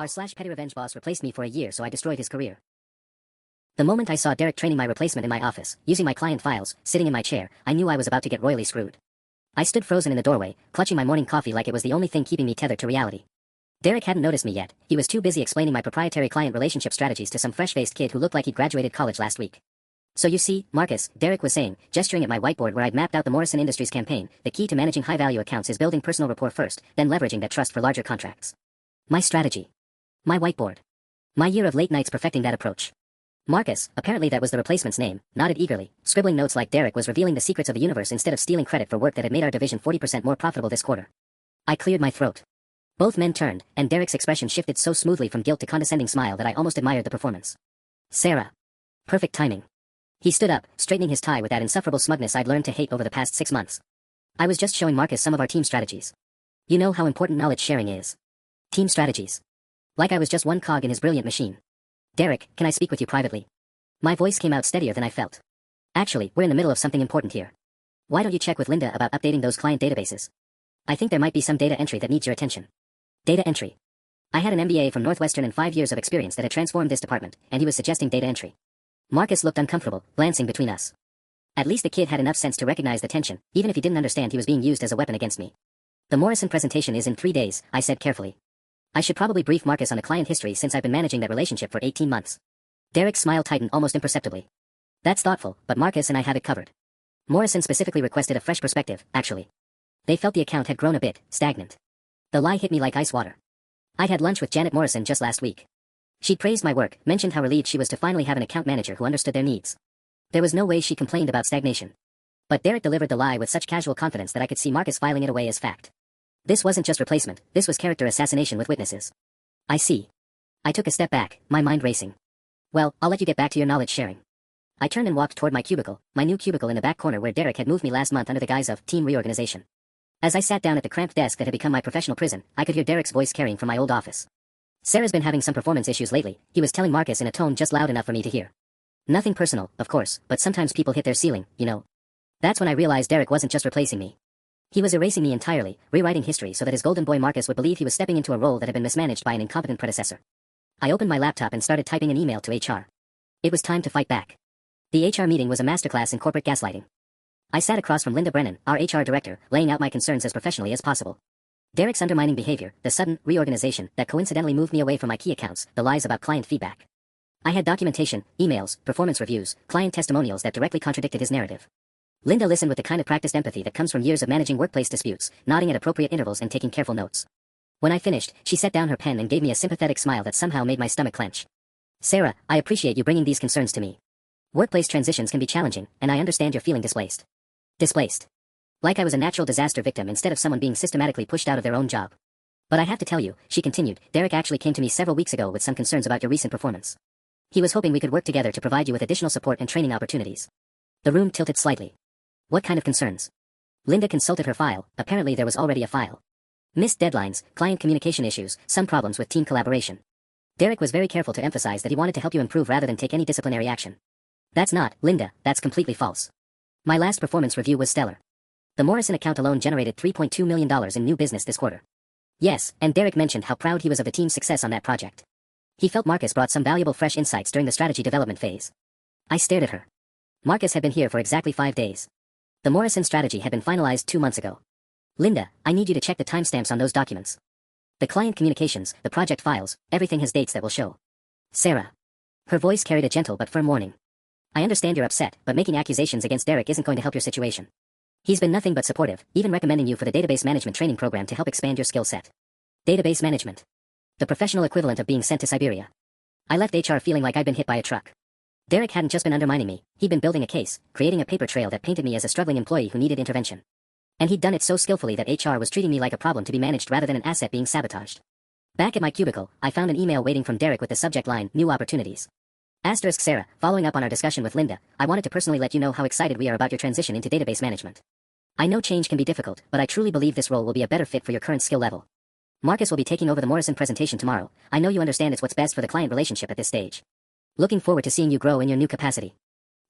Petty Revenge boss replaced me for a year, so I destroyed his career. The moment I saw Derek training my replacement in my office, using my client files, sitting in my chair, I knew I was about to get royally screwed. I stood frozen in the doorway, clutching my morning coffee like it was the only thing keeping me tethered to reality. Derek hadn't noticed me yet. He was too busy explaining my proprietary client relationship strategies to some fresh-faced kid who looked like he'd graduated college last week. So you see, Marcus, Derek was saying, gesturing at my whiteboard where I'd mapped out the Morrison Industries campaign, the key to managing high-value accounts is building personal rapport first, then leveraging that trust for larger contracts. My strategy. My whiteboard. My year of late nights perfecting that approach. Marcus, apparently that was the replacement's name, nodded eagerly, scribbling notes like Derek was revealing the secrets of the universe instead of stealing credit for work that had made our division 40% more profitable this quarter. I cleared my throat. Both men turned, and Derek's expression shifted so smoothly from guilt to condescending smile that I almost admired the performance. Sarah. Perfect timing. He stood up, straightening his tie with that insufferable smugness I'd learned to hate over the past 6 months. I was just showing Marcus some of our team strategies. You know how important knowledge sharing is. Team strategies. Like I was just one cog in his brilliant machine. Derek, can I speak with you privately? My voice came out steadier than I felt. Actually, we're in the middle of something important here. Why don't you check with Linda about updating those client databases? I think there might be some data entry that needs your attention. Data entry. I had an MBA from Northwestern and 5 years of experience that had transformed this department, and he was suggesting data entry. Marcus looked uncomfortable, glancing between us. At least the kid had enough sense to recognize the tension, even if he didn't understand he was being used as a weapon against me. The Morrison presentation is in 3 days, I said carefully. I should probably brief Marcus on the client history since I've been managing that relationship for 18 months. Derek's smile tightened almost imperceptibly. That's thoughtful, but Marcus and I have it covered. Morrison specifically requested a fresh perspective, actually. They felt the account had grown a bit stagnant. The lie hit me like ice water. I'd had lunch with Janet Morrison just last week. She'd praised my work, mentioned how relieved she was to finally have an account manager who understood their needs. There was no way she complained about stagnation. But Derek delivered the lie with such casual confidence that I could see Marcus filing it away as fact. This wasn't just replacement, this was character assassination with witnesses. I see. I took a step back, my mind racing. Well, I'll let you get back to your knowledge sharing. I turned and walked toward my cubicle, my new cubicle in the back corner where Derek had moved me last month under the guise of team reorganization. As I sat down at the cramped desk that had become my professional prison, I could hear Derek's voice carrying from my old office. Sarah's been having some performance issues lately, he was telling Marcus in a tone just loud enough for me to hear. Nothing personal, of course, but sometimes people hit their ceiling, you know. That's when I realized Derek wasn't just replacing me. He was erasing me entirely, rewriting history so that his golden boy Marcus would believe he was stepping into a role that had been mismanaged by an incompetent predecessor. I opened my laptop and started typing an email to HR. It was time to fight back. The HR meeting was a masterclass in corporate gaslighting. I sat across from Linda Brennan, our HR director, laying out my concerns as professionally as possible. Derek's undermining behavior, the sudden reorganization that coincidentally moved me away from my key accounts, the lies about client feedback. I had documentation, emails, performance reviews, client testimonials that directly contradicted his narrative. Linda listened with the kind of practiced empathy that comes from years of managing workplace disputes, nodding at appropriate intervals and taking careful notes. When I finished, she set down her pen and gave me a sympathetic smile that somehow made my stomach clench. Sarah, I appreciate you bringing these concerns to me. Workplace transitions can be challenging, and I understand you're feeling displaced. Displaced. Like I was a natural disaster victim instead of someone being systematically pushed out of their own job. But I have to tell you, she continued, Derek actually came to me several weeks ago with some concerns about your recent performance. He was hoping we could work together to provide you with additional support and training opportunities. The room tilted slightly. What kind of concerns? Linda consulted her file, apparently there was already a file. Missed deadlines, client communication issues, some problems with team collaboration. Derek was very careful to emphasize that he wanted to help you improve rather than take any disciplinary action. That's not, Linda, that's completely false. My last performance review was stellar. The Morrison account alone generated $3.2 million in new business this quarter. Yes, and Derek mentioned how proud he was of the team's success on that project. He felt Marcus brought some valuable fresh insights during the strategy development phase. I stared at her. Marcus had been here for exactly 5 days. The Morrison strategy had been finalized 2 months ago. Linda, I need you to check the timestamps on those documents. The client communications, the project files, everything has dates that will show. Sarah. Her voice carried a gentle but firm warning. I understand you're upset, but making accusations against Derek isn't going to help your situation. He's been nothing but supportive, even recommending you for the database management training program to help expand your skill set. Database management. The professional equivalent of being sent to Siberia. I left HR feeling like I'd been hit by a truck. Derek hadn't just been undermining me, he'd been building a case, creating a paper trail that painted me as a struggling employee who needed intervention. And he'd done it so skillfully that HR was treating me like a problem to be managed rather than an asset being sabotaged. Back at my cubicle, I found an email waiting from Derek with the subject line, New Opportunities. Asterisk Sarah, following up on our discussion with Linda, I wanted to personally let you know how excited we are about your transition into database management. I know change can be difficult, but I truly believe this role will be a better fit for your current skill level. Marcus will be taking over the Morrison presentation tomorrow. I know you understand it's what's best for the client relationship at this stage. Looking forward to seeing you grow in your new capacity.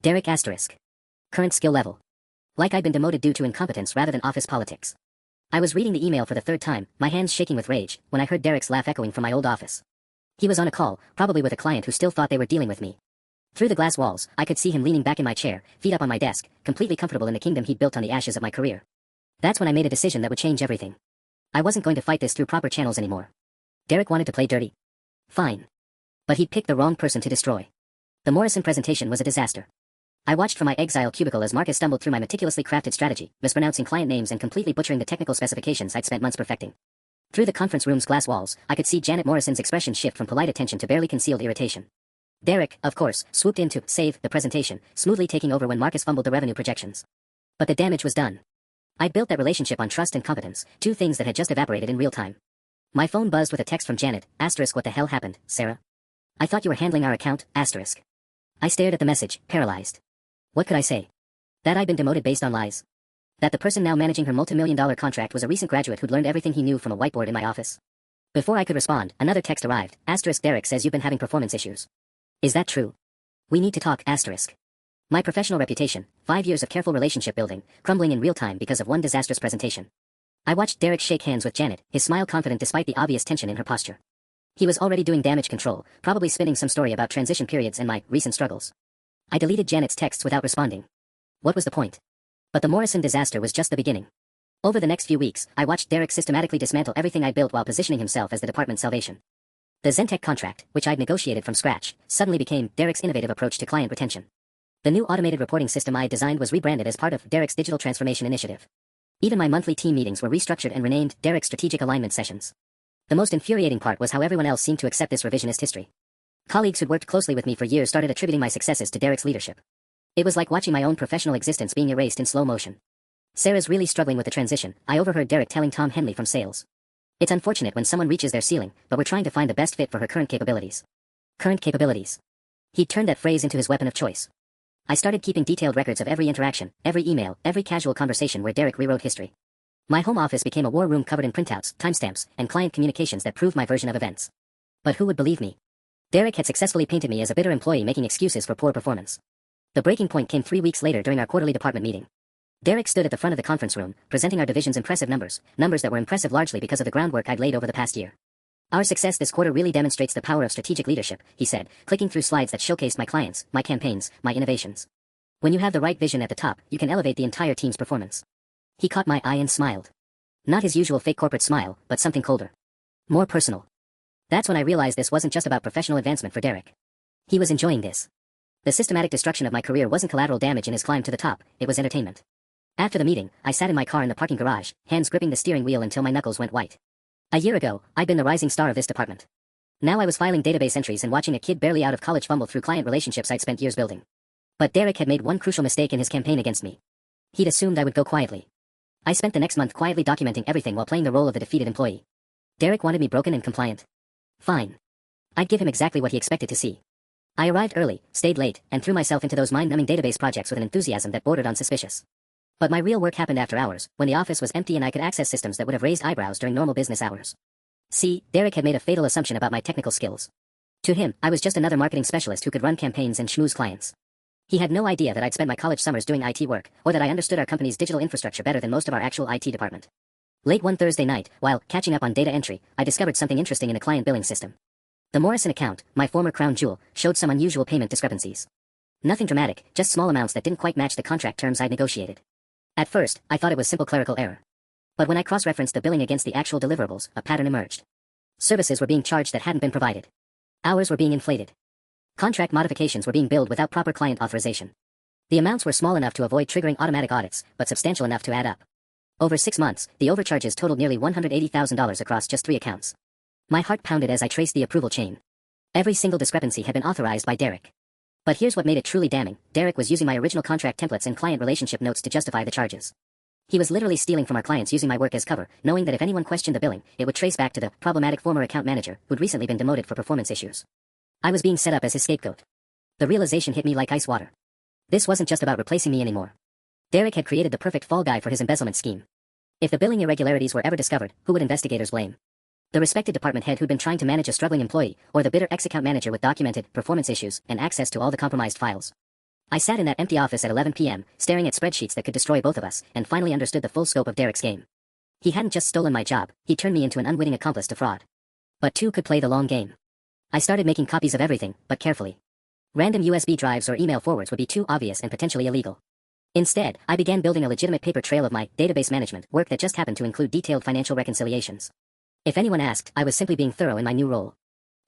Derek asterisk. Current skill level. Like I'd been demoted due to incompetence rather than office politics. I was reading the email for the 3rd time, my hands shaking with rage, when I heard Derek's laugh echoing from my old office. He was on a call, probably with a client who still thought they were dealing with me. Through the glass walls, I could see him leaning back in my chair, feet up on my desk, completely comfortable in the kingdom he'd built on the ashes of my career. That's when I made a decision that would change everything. I wasn't going to fight this through proper channels anymore. Derek wanted to play dirty. Fine. But he'd picked the wrong person to destroy. The Morrison presentation was a disaster. I watched from my exile cubicle as Marcus stumbled through my meticulously crafted strategy, mispronouncing client names and completely butchering the technical specifications I'd spent months perfecting. Through the conference room's glass walls, I could see Janet Morrison's expression shift from polite attention to barely concealed irritation. Derek, of course, swooped in to save the presentation, smoothly taking over when Marcus fumbled the revenue projections. But the damage was done. I'd built that relationship on trust and competence, two things that had just evaporated in real time. My phone buzzed with a text from Janet, *, what the hell happened, Sarah? I thought you were handling our account, *. I stared at the message, paralyzed. What could I say? That I'd been demoted based on lies? That the person now managing her multi-million-dollar contract was a recent graduate who'd learned everything he knew from a whiteboard in my office? Before I could respond, another text arrived, *, Derek says you've been having performance issues. Is that true? We need to talk, *. My professional reputation, 5 years of careful relationship building, crumbling in real time because of one disastrous presentation. I watched Derek shake hands with Janet, his smile confident despite the obvious tension in her posture. He was already doing damage control, probably spinning some story about transition periods and my recent struggles. I deleted Janet's texts without responding. What was the point? But the Morrison disaster was just the beginning. Over the next few weeks, I watched Derek systematically dismantle everything I built while positioning himself as the department's salvation. The Zentech contract, which I'd negotiated from scratch, suddenly became Derek's innovative approach to client retention. The new automated reporting system I designed was rebranded as part of Derek's digital transformation initiative. Even my monthly team meetings were restructured and renamed Derek's strategic alignment sessions. The most infuriating part was how everyone else seemed to accept this revisionist history. Colleagues who'd worked closely with me for years started attributing my successes to Derek's leadership. It was like watching my own professional existence being erased in slow motion. Sarah's really struggling with the transition, I overheard Derek telling Tom Henley from sales. It's unfortunate when someone reaches their ceiling, but we're trying to find the best fit for her current capabilities. Current capabilities. He turned that phrase into his weapon of choice. I started keeping detailed records of every interaction, every email, every casual conversation where Derek rewrote history. My home office became a war room covered in printouts, timestamps, and client communications that proved my version of events. But who would believe me? Derek had successfully painted me as a bitter employee making excuses for poor performance. The breaking point came 3 weeks later during our quarterly department meeting. Derek stood at the front of the conference room, presenting our division's impressive numbers that were impressive largely because of the groundwork I'd laid over the past year. Our success this quarter really demonstrates the power of strategic leadership, he said, clicking through slides that showcased my clients, my campaigns, my innovations. When you have the right vision at the top, you can elevate the entire team's performance. He caught my eye and smiled. Not his usual fake corporate smile, but something colder. More personal. That's when I realized this wasn't just about professional advancement for Derek. He was enjoying this. The systematic destruction of my career wasn't collateral damage in his climb to the top, it was entertainment. After the meeting, I sat in my car in the parking garage, hands gripping the steering wheel until my knuckles went white. A year ago, I'd been the rising star of this department. Now I was filing database entries and watching a kid barely out of college fumble through client relationships I'd spent years building. But Derek had made one crucial mistake in his campaign against me. He'd assumed I would go quietly. I spent the next month quietly documenting everything while playing the role of the defeated employee. Derek wanted me broken and compliant. Fine. I'd give him exactly what he expected to see. I arrived early, stayed late, and threw myself into those mind-numbing database projects with an enthusiasm that bordered on suspicious. But my real work happened after hours, when the office was empty and I could access systems that would have raised eyebrows during normal business hours. See, Derek had made a fatal assumption about my technical skills. To him, I was just another marketing specialist who could run campaigns and schmooze clients. He had no idea that I'd spent my college summers doing IT work, or that I understood our company's digital infrastructure better than most of our actual IT department. Late one Thursday night, while catching up on data entry, I discovered something interesting in the client billing system. The Morrison account, my former crown jewel, showed some unusual payment discrepancies. Nothing dramatic, just small amounts that didn't quite match the contract terms I'd negotiated. At first, I thought it was simple clerical error. But when I cross-referenced the billing against the actual deliverables, a pattern emerged. Services were being charged that hadn't been provided. Hours were being inflated. Contract modifications were being billed without proper client authorization. The amounts were small enough to avoid triggering automatic audits, but substantial enough to add up. Over 6 months, the overcharges totaled nearly $180,000 across just 3 accounts. My heart pounded as I traced the approval chain. Every single discrepancy had been authorized by Derek. But here's what made it truly damning: Derek was using my original contract templates and client relationship notes to justify the charges. He was literally stealing from our clients using my work as cover, knowing that if anyone questioned the billing, it would trace back to the problematic former account manager who'd recently been demoted for performance issues. I was being set up as his scapegoat. The realization hit me like ice water. This wasn't just about replacing me anymore. Derek had created the perfect fall guy for his embezzlement scheme. If the billing irregularities were ever discovered, who would investigators blame? The respected department head who'd been trying to manage a struggling employee, or the bitter ex-account manager with documented performance issues and access to all the compromised files? I sat in that empty office at 11 p.m., staring at spreadsheets that could destroy both of us, and finally understood the full scope of Derek's game. He hadn't just stolen my job, he turned me into an unwitting accomplice to fraud. But two could play the long game. I started making copies of everything, but carefully. Random USB drives or email forwards would be too obvious and potentially illegal. Instead, I began building a legitimate paper trail of my database management work that just happened to include detailed financial reconciliations. If anyone asked, I was simply being thorough in my new role.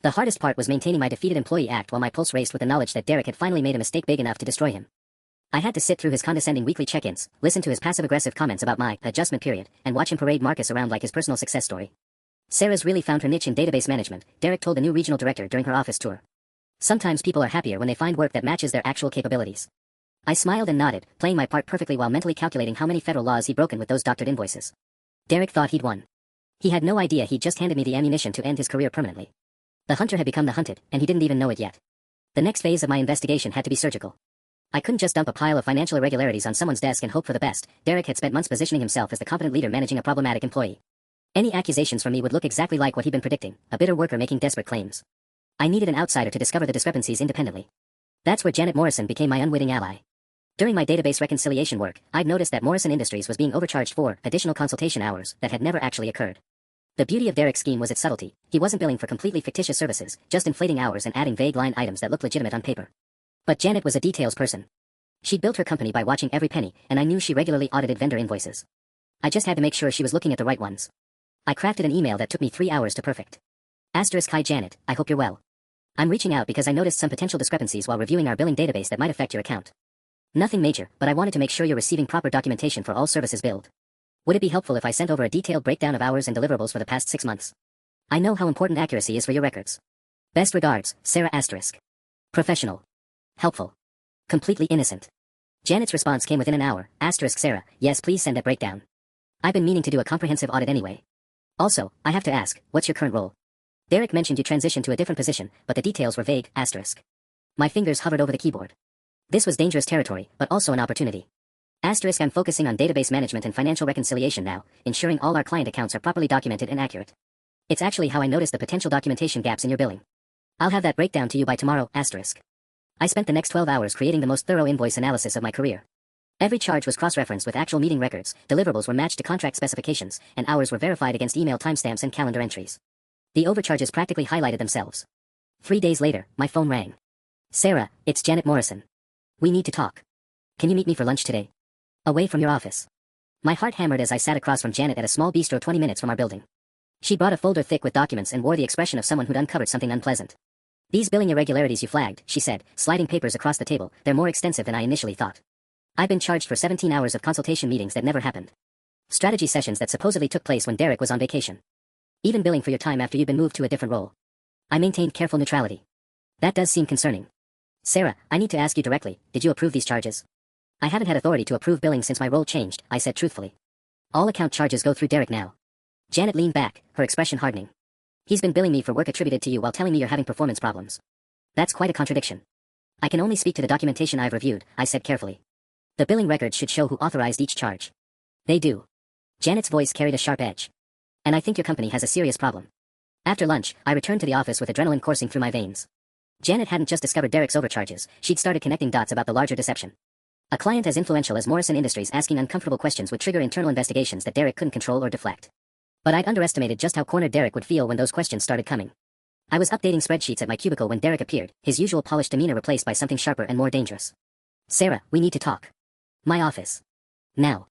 The hardest part was maintaining my defeated employee act while my pulse raced with the knowledge that Derek had finally made a mistake big enough to destroy him. I had to sit through his condescending weekly check-ins, listen to his passive-aggressive comments about my adjustment period, and watch him parade Marcus around like his personal success story. Sarah's really found her niche in database management, Derek told the new regional director during her office tour. Sometimes people are happier when they find work that matches their actual capabilities. I smiled and nodded, playing my part perfectly while mentally calculating how many federal laws he'd broken with those doctored invoices. Derek thought he'd won. He had no idea he'd just handed me the ammunition to end his career permanently. The hunter had become the hunted, and he didn't even know it yet. The next phase of my investigation had to be surgical. I couldn't just dump a pile of financial irregularities on someone's desk and hope for the best. Derek had spent months positioning himself as the competent leader managing a problematic employee. Any accusations from me would look exactly like what he'd been predicting, a bitter worker making desperate claims. I needed an outsider to discover the discrepancies independently. That's where Janet Morrison became my unwitting ally. During my database reconciliation work, I'd noticed that Morrison Industries was being overcharged for additional consultation hours that had never actually occurred. The beauty of Derek's scheme was its subtlety. He wasn't billing for completely fictitious services, just inflating hours and adding vague line items that looked legitimate on paper. But Janet was a details person. She'd built her company by watching every penny, and I knew she regularly audited vendor invoices. I just had to make sure she was looking at the right ones. I crafted an email that took me 3 hours to perfect. Hi Janet, I hope you're well. I'm reaching out because I noticed some potential discrepancies while reviewing our billing database that might affect your account. Nothing major, but I wanted to make sure you're receiving proper documentation for all services billed. Would it be helpful if I sent over a detailed breakdown of hours and deliverables for the past 6 months? I know how important accuracy is for your records. Best regards, Sarah *. Professional. Helpful. Completely innocent. Janet's response came within an hour, Sarah, yes please send that breakdown. I've been meaning to do a comprehensive audit anyway. Also, I have to ask, what's your current role? Derek mentioned you transitioned to a different position, but the details were vague, *. My fingers hovered over the keyboard. This was dangerous territory, but also an opportunity. I'm focusing on database management and financial reconciliation now, ensuring all our client accounts are properly documented and accurate. It's actually how I noticed the potential documentation gaps in your billing. I'll have that breakdown to you by tomorrow, *. I spent the next 12 hours creating the most thorough invoice analysis of my career. Every charge was cross-referenced with actual meeting records, deliverables were matched to contract specifications, and hours were verified against email timestamps and calendar entries. The overcharges practically highlighted themselves. 3 days later, my phone rang. Sarah, it's Janet Morrison. We need to talk. Can you meet me for lunch today? Away from your office. My heart hammered as I sat across from Janet at a small bistro 20 minutes from our building. She brought a folder thick with documents and wore the expression of someone who'd uncovered something unpleasant. These billing irregularities you flagged, she said, sliding papers across the table, they're more extensive than I initially thought. I've been charged for 17 hours of consultation meetings that never happened. Strategy sessions that supposedly took place when Derek was on vacation. Even billing for your time after you'd been moved to a different role. I maintained careful neutrality. That does seem concerning. Sarah, I need to ask you directly, did you approve these charges? I haven't had authority to approve billing since my role changed, I said truthfully. All account charges go through Derek now. Janet leaned back, her expression hardening. He's been billing me for work attributed to you while telling me you're having performance problems. That's quite a contradiction. I can only speak to the documentation I've reviewed, I said carefully. The billing records should show who authorized each charge. They do. Janet's voice carried a sharp edge. And I think your company has a serious problem. After lunch, I returned to the office with adrenaline coursing through my veins. Janet hadn't just discovered Derek's overcharges, she'd started connecting dots about the larger deception. A client as influential as Morrison Industries asking uncomfortable questions would trigger internal investigations that Derek couldn't control or deflect. But I'd underestimated just how cornered Derek would feel when those questions started coming. I was updating spreadsheets at my cubicle when Derek appeared, his usual polished demeanor replaced by something sharper and more dangerous. Sarah, we need to talk. My office. Now.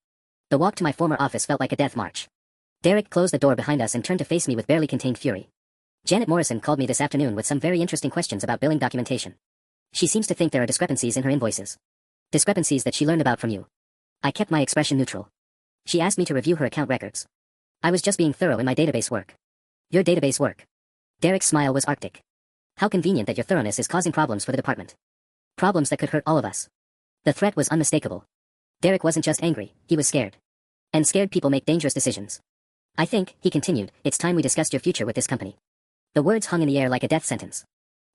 The walk to my former office felt like a death march. Derek closed the door behind us and turned to face me with barely contained fury. Janet Morrison called me this afternoon with some very interesting questions about billing documentation. She seems to think there are discrepancies in her invoices. Discrepancies that she learned about from you. I kept my expression neutral. She asked me to review her account records. I was just being thorough in my database work. Your database work. Derek's smile was arctic. How convenient that your thoroughness is causing problems for the department. Problems that could hurt all of us. The threat was unmistakable. Derek wasn't just angry, he was scared. And scared people make dangerous decisions. I think, he continued, it's time we discussed your future with this company. The words hung in the air like a death sentence.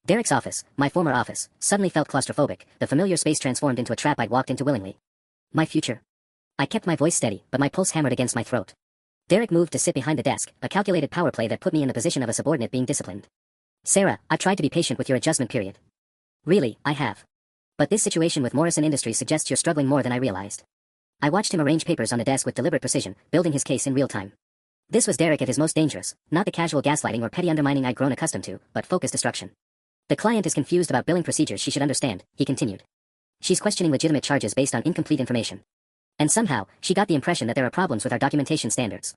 Derek's office, my former office, suddenly felt claustrophobic, the familiar space transformed into a trap I'd walked into willingly. My future. I kept my voice steady, but my pulse hammered against my throat. Derek moved to sit behind the desk, a calculated power play that put me in the position of a subordinate being disciplined. Sarah, I've tried to be patient with your adjustment period. Really, I have. But this situation with Morrison Industries suggests you're struggling more than I realized. I watched him arrange papers on the desk with deliberate precision, building his case in real time. This was Derek at his most dangerous, not the casual gaslighting or petty undermining I'd grown accustomed to, but focused destruction. The client is confused about billing procedures she should understand, he continued. She's questioning legitimate charges based on incomplete information. And somehow, she got the impression that there are problems with our documentation standards.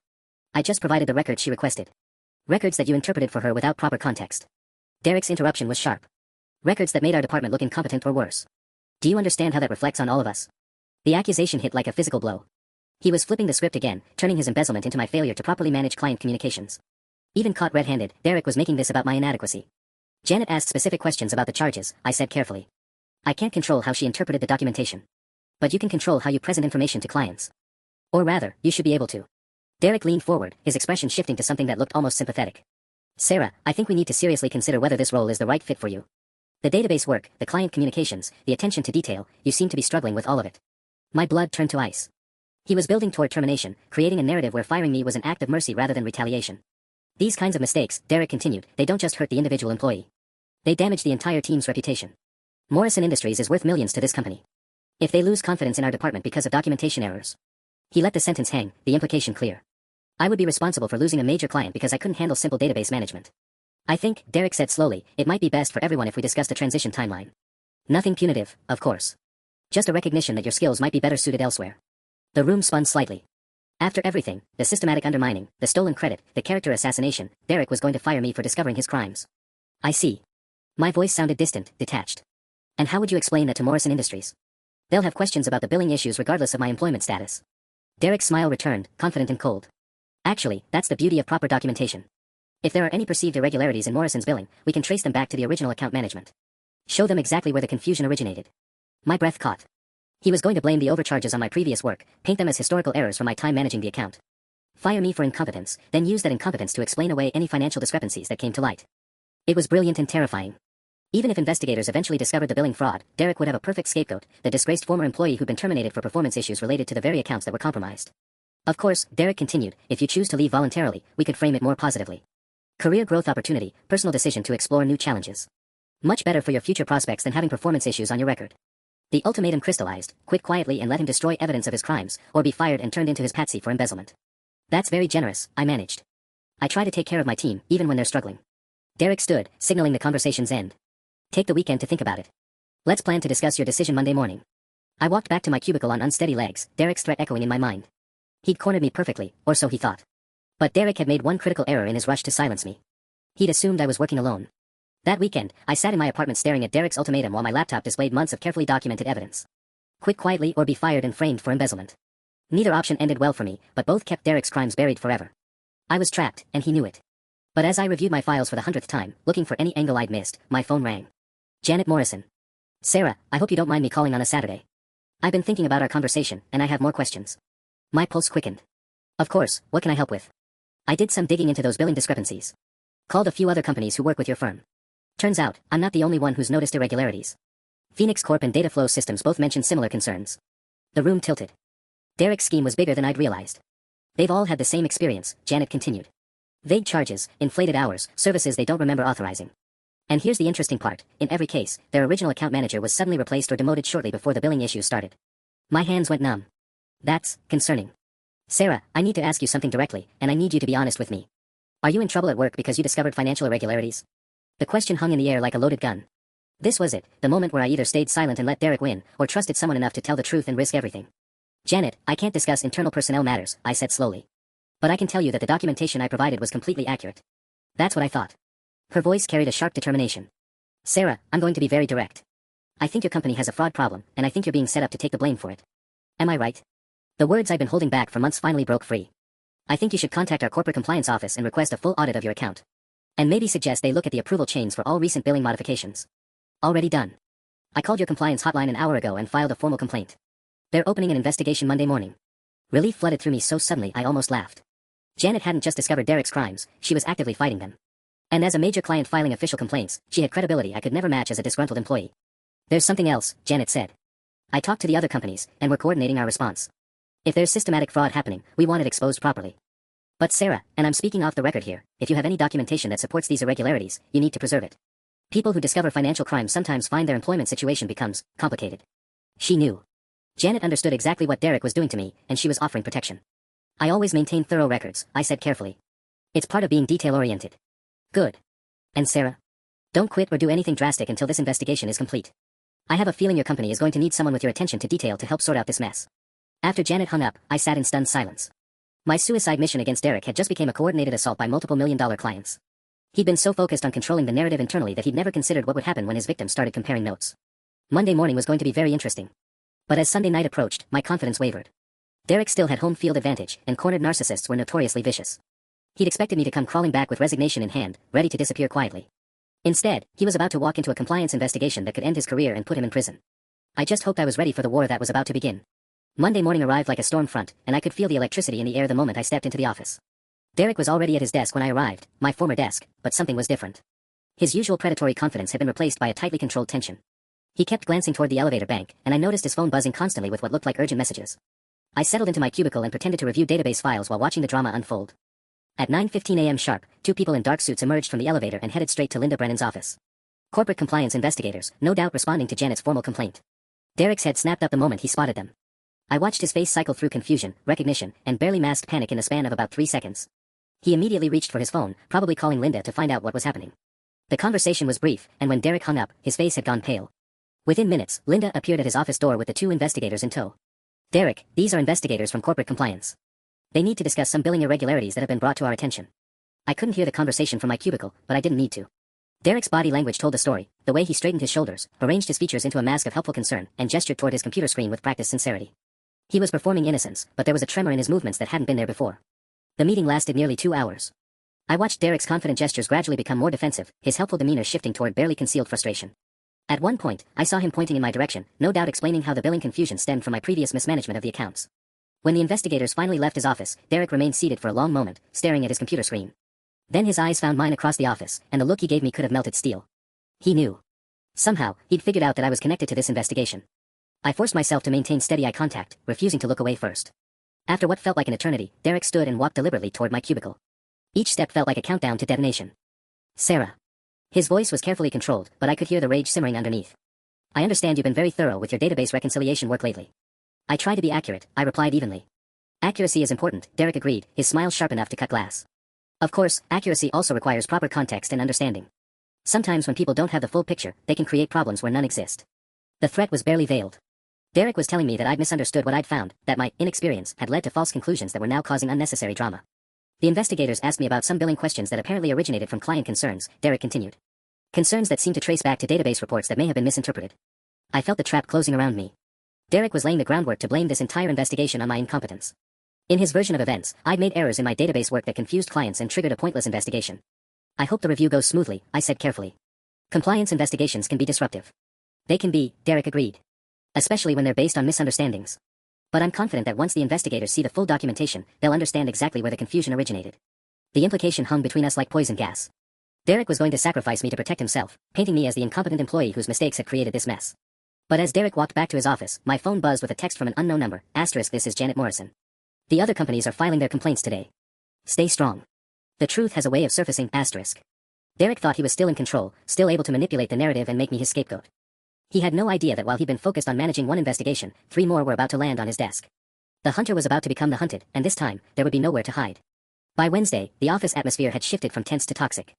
I just provided the records she requested. Records that you interpreted for her without proper context. Derek's interruption was sharp. Records that made our department look incompetent or worse. Do you understand how that reflects on all of us? The accusation hit like a physical blow. He was flipping the script again, turning his embezzlement into my failure to properly manage client communications. Even caught red-handed, Derek was making this about my inadequacy. Janet asked specific questions about the charges, I said carefully. I can't control how she interpreted the documentation. But you can control how you present information to clients. Or rather, you should be able to. Derek leaned forward, his expression shifting to something that looked almost sympathetic. Sarah, I think we need to seriously consider whether this role is the right fit for you. The database work, the client communications, the attention to detail, you seem to be struggling with all of it. My blood turned to ice. He was building toward termination, creating a narrative where firing me was an act of mercy rather than retaliation. These kinds of mistakes, Derek continued, they don't just hurt the individual employee. They damage the entire team's reputation. Morrison Industries is worth millions to this company. If they lose confidence in our department because of documentation errors. He let the sentence hang, the implication clear. I would be responsible for losing a major client because I couldn't handle simple database management. I think, Derek said slowly, it might be best for everyone if we discussed a transition timeline. Nothing punitive, of course. Just a recognition that your skills might be better suited elsewhere. The room spun slightly. After everything, the systematic undermining, the stolen credit, the character assassination, Derek was going to fire me for discovering his crimes. I see. My voice sounded distant, detached. And how would you explain that to Morrison Industries? They'll have questions about the billing issues regardless of my employment status. Derek's smile returned, confident and cold. Actually, that's the beauty of proper documentation. If there are any perceived irregularities in Morrison's billing, we can trace them back to the original account management. Show them exactly where the confusion originated. My breath caught. He was going to blame the overcharges on my previous work, paint them as historical errors from my time managing the account. Fire me for incompetence, then use that incompetence to explain away any financial discrepancies that came to light. It was brilliant and terrifying. Even if investigators eventually discovered the billing fraud, Derek would have a perfect scapegoat, the disgraced former employee who'd been terminated for performance issues related to the very accounts that were compromised. Of course, Derek continued, if you choose to leave voluntarily, we could frame it more positively. Career growth opportunity, personal decision to explore new challenges. Much better for your future prospects than having performance issues on your record. The ultimatum crystallized, quit quietly and let him destroy evidence of his crimes, or be fired and turned into his patsy for embezzlement. That's very generous, I managed. I try to take care of my team, even when they're struggling. Derek stood, signaling the conversation's end. Take the weekend to think about it. Let's plan to discuss your decision Monday morning. I walked back to my cubicle on unsteady legs, Derek's threat echoing in my mind. He'd cornered me perfectly, or so he thought. But Derek had made one critical error in his rush to silence me. He'd assumed I was working alone. That weekend, I sat in my apartment staring at Derek's ultimatum while my laptop displayed months of carefully documented evidence. Quit quietly or be fired and framed for embezzlement. Neither option ended well for me, but both kept Derek's crimes buried forever. I was trapped, and he knew it. But as I reviewed my files for the 100th time, looking for any angle I'd missed, my phone rang. Janet Morrison. Sarah, I hope you don't mind me calling on a Saturday. I've been thinking about our conversation, and I have more questions. My pulse quickened. Of course, what can I help with? I did some digging into those billing discrepancies. Called a few other companies who work with your firm. Turns out, I'm not the only one who's noticed irregularities. Phoenix Corp and Data Flow Systems both mentioned similar concerns. The room tilted. Derek's scheme was bigger than I'd realized. They've all had the same experience, Janet continued. Vague charges, inflated hours, services they don't remember authorizing. And here's the interesting part, in every case, their original account manager was suddenly replaced or demoted shortly before the billing issues started. My hands went numb. That's concerning. Sarah, I need to ask you something directly, and I need you to be honest with me. Are you in trouble at work because you discovered financial irregularities? The question hung in the air like a loaded gun. This was it, the moment where I either stayed silent and let Derek win, or trusted someone enough to tell the truth and risk everything. Janet, I can't discuss internal personnel matters, I said slowly. But I can tell you that the documentation I provided was completely accurate. That's what I thought. Her voice carried a sharp determination. Sarah, I'm going to be very direct. I think your company has a fraud problem, and I think you're being set up to take the blame for it. Am I right? The words I'd been holding back for months finally broke free. I think you should contact our corporate compliance office and request a full audit of your account. And maybe suggest they look at the approval chains for all recent billing modifications. Already done. I called your compliance hotline an hour ago and filed a formal complaint. They're opening an investigation Monday morning. Relief flooded through me so suddenly I almost laughed. Janet hadn't just discovered Derek's crimes, she was actively fighting them. And as a major client filing official complaints, she had credibility I could never match as a disgruntled employee. There's something else, Janet said. I talked to the other companies, and we're coordinating our response. If there's systematic fraud happening, we want it exposed properly. But Sarah, and I'm speaking off the record here, if you have any documentation that supports these irregularities, you need to preserve it. People who discover financial crimes sometimes find their employment situation becomes complicated. She knew. Janet understood exactly what Derek was doing to me, and she was offering protection. I always maintain thorough records, I said carefully. It's part of being detail-oriented. Good. And Sarah? Don't quit or do anything drastic until this investigation is complete. I have a feeling your company is going to need someone with your attention to detail to help sort out this mess. After Janet hung up, I sat in stunned silence. My suicide mission against Derek had just become a coordinated assault by multiple million-dollar clients. He'd been so focused on controlling the narrative internally that he'd never considered what would happen when his victims started comparing notes. Monday morning was going to be very interesting. But as Sunday night approached, my confidence wavered. Derek still had home field advantage, and cornered narcissists were notoriously vicious. He'd expected me to come crawling back with resignation in hand, ready to disappear quietly. Instead, he was about to walk into a compliance investigation that could end his career and put him in prison. I just hoped I was ready for the war that was about to begin. Monday morning arrived like a storm front, and I could feel the electricity in the air the moment I stepped into the office. Derek was already at his desk when I arrived, my former desk, but something was different. His usual predatory confidence had been replaced by a tightly controlled tension. He kept glancing toward the elevator bank, and I noticed his phone buzzing constantly with what looked like urgent messages. I settled into my cubicle and pretended to review database files while watching the drama unfold. At 9:15 a.m. sharp, two people in dark suits emerged from the elevator and headed straight to Linda Brennan's office. Corporate compliance investigators, no doubt responding to Janet's formal complaint. Derek's head snapped up the moment he spotted them. I watched his face cycle through confusion, recognition, and barely masked panic in the span of about 3 seconds. He immediately reached for his phone, probably calling Linda to find out what was happening. The conversation was brief, and when Derek hung up, his face had gone pale. Within minutes, Linda appeared at his office door with the two investigators in tow. Derek, these are investigators from corporate compliance. They need to discuss some billing irregularities that have been brought to our attention. I couldn't hear the conversation from my cubicle, but I didn't need to. Derek's body language told the story, the way he straightened his shoulders, arranged his features into a mask of helpful concern, and gestured toward his computer screen with practiced sincerity. He was performing innocence, but there was a tremor in his movements that hadn't been there before. The meeting lasted nearly 2 hours. I watched Derek's confident gestures gradually become more defensive, his helpful demeanor shifting toward barely concealed frustration. At one point, I saw him pointing in my direction, no doubt explaining how the billing confusion stemmed from my previous mismanagement of the accounts. When the investigators finally left his office, Derek remained seated for a long moment, staring at his computer screen. Then his eyes found mine across the office, and the look he gave me could have melted steel. He knew. Somehow, he'd figured out that I was connected to this investigation. I forced myself to maintain steady eye contact, refusing to look away first. After what felt like an eternity, Derek stood and walked deliberately toward my cubicle. Each step felt like a countdown to detonation. Sarah. His voice was carefully controlled, but I could hear the rage simmering underneath. I understand you've been very thorough with your database reconciliation work lately. I try to be accurate, I replied evenly. Accuracy is important, Derek agreed, his smile sharp enough to cut glass. Of course, accuracy also requires proper context and understanding. Sometimes when people don't have the full picture, they can create problems where none exist. The threat was barely veiled. Derek was telling me that I'd misunderstood what I'd found, that my inexperience had led to false conclusions that were now causing unnecessary drama. The investigators asked me about some billing questions that apparently originated from client concerns, Derek continued. Concerns that seemed to trace back to database reports that may have been misinterpreted. I felt the trap closing around me. Derek was laying the groundwork to blame this entire investigation on my incompetence. In his version of events, I'd made errors in my database work that confused clients and triggered a pointless investigation. I hope the review goes smoothly, I said carefully. Compliance investigations can be disruptive. They can be, Derek agreed. Especially when they're based on misunderstandings. But I'm confident that once the investigators see the full documentation, they'll understand exactly where the confusion originated. The implication hung between us like poison gas. Derek was going to sacrifice me to protect himself, painting me as the incompetent employee whose mistakes had created this mess. But as Derek walked back to his office, my phone buzzed with a text from an unknown number, *, this is Janet Morrison. The other companies are filing their complaints today. Stay strong. The truth has a way of surfacing, *. Derek thought he was still in control, still able to manipulate the narrative and make me his scapegoat. He had no idea that while he'd been focused on managing one investigation, 3 more were about to land on his desk. The hunter was about to become the hunted, and this time, there would be nowhere to hide. By Wednesday, the office atmosphere had shifted from tense to toxic.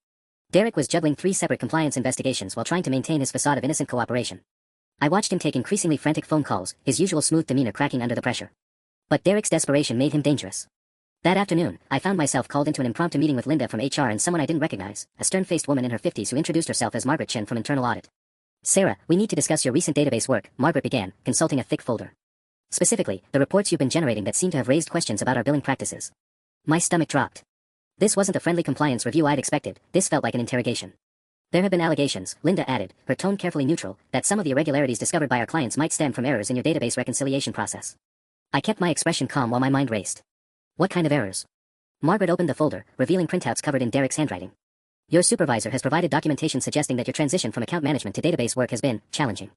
Derek was juggling 3 separate compliance investigations while trying to maintain his facade of innocent cooperation. I watched him take increasingly frantic phone calls, his usual smooth demeanor cracking under the pressure. But Derek's desperation made him dangerous. That afternoon, I found myself called into an impromptu meeting with Linda from HR and someone I didn't recognize, a stern-faced woman in her 50s who introduced herself as Margaret Chen from Internal Audit. Sarah, we need to discuss your recent database work, Margaret began, consulting a thick folder. Specifically, the reports you've been generating that seem to have raised questions about our billing practices. My stomach dropped. This wasn't the friendly compliance review I'd expected, this felt like an interrogation. There have been allegations, Linda added, her tone carefully neutral, that some of the irregularities discovered by our clients might stem from errors in your database reconciliation process. I kept my expression calm while my mind raced. What kind of errors? Margaret opened the folder, revealing printouts covered in Derek's handwriting. Your supervisor has provided documentation suggesting that your transition from account management to database work has been challenging.